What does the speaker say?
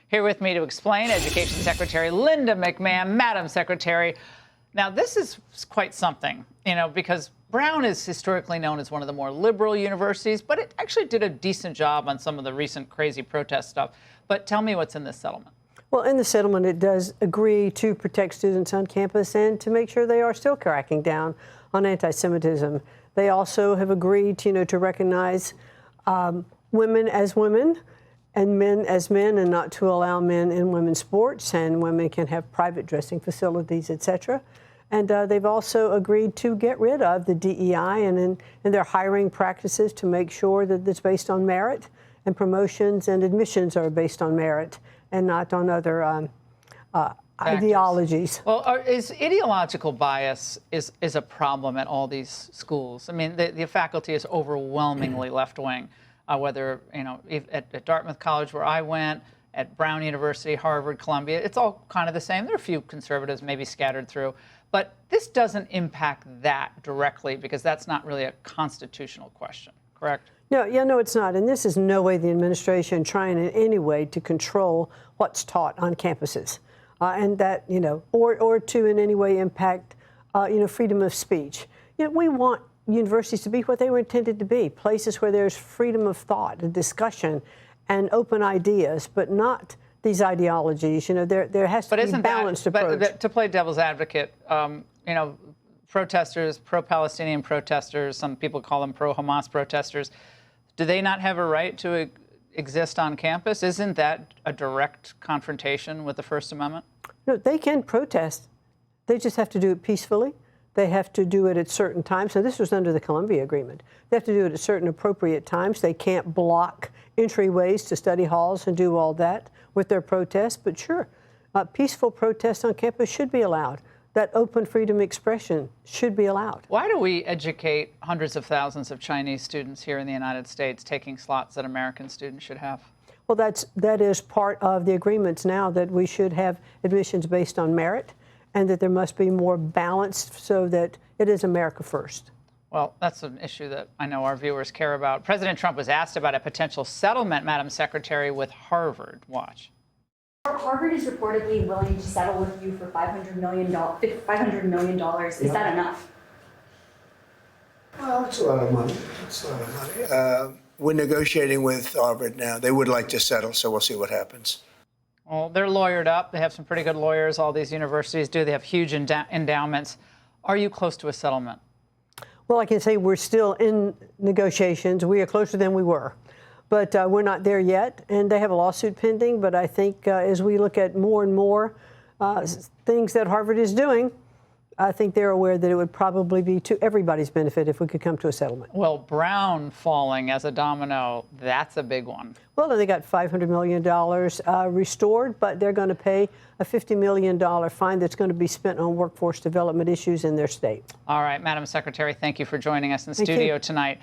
Here with me to explain, Education Secretary Linda McMahon. Madam Secretary, now this is quite something, because Brown is historically known as one of the more liberal universities, but it actually did a decent job on some of the recent crazy protest stuff. But tell me what's in this settlement. Well, in the settlement, it does agree to protect students on campus and to make sure they are still cracking down on anti-Semitism. They also have agreed, to recognize women as women and men as men, and not to allow men in women's sports, and women can have private dressing facilities, etc. And they've also agreed to get rid of the DEI and their hiring practices to make sure that it's based on merit, and promotions and admissions are based on merit and not on other ideologies. Well, is ideological bias is a problem at all these schools? I mean, the faculty is overwhelmingly left-wing. Whether, at Dartmouth College where I went, at Brown University, Harvard, Columbia, it's all kind of the same. There are a few conservatives maybe scattered through. But this doesn't impact that directly because that's not really a constitutional question, correct? No, it's not. And this is no way the administration trying in any way to control what's taught on campuses. And that, or to in any way impact, freedom of speech. We want universities to be what they were intended to be, places where there's freedom of thought and discussion and open ideas, but not these ideologies. There has to be a balanced approach. But to play devil's advocate, protesters, pro-Palestinian protesters, some people call them pro-Hamas protesters, do they not have a right to exist on campus? Isn't that a direct confrontation with the First Amendment? No, they can protest. They just have to do it peacefully. They have to do it at certain times. So this was under the Columbia Agreement. They have to do it at certain appropriate times. They can't block entryways to study halls and do all that with their protests. But sure, peaceful protests on campus should be allowed. That open freedom expression should be allowed. Why do we educate hundreds of thousands of Chinese students here in the United States taking slots that American students should have? Well, that is part of the agreements now, that we should have admissions based on merit, and that there must be more balanced so that it is America first. Well, that's an issue that I know our viewers care about. President Trump was asked about a potential settlement, Madam Secretary, with Harvard. Watch. Harvard is reportedly willing to settle with you for $500 million. Is that enough? Well, it's a lot of money. We're negotiating with Harvard now. They would like to settle, so we'll see what happens. Well, they're lawyered up. They have some pretty good lawyers. All these universities do. They have huge endowments. Are you close to a settlement? Well, I can say we're still in negotiations. We are closer than we were. But we're not there yet, and they have a lawsuit pending. But I think as we look at more and more things that Harvard is doing, I think they're aware that it would probably be to everybody's benefit if we could come to a settlement. Well, Brown falling as a domino, that's a big one. Well, they got $500 million restored, but they're going to pay a $50 million fine that's going to be spent on workforce development issues in their state. All right, Madam Secretary, thank you for joining us in studio tonight.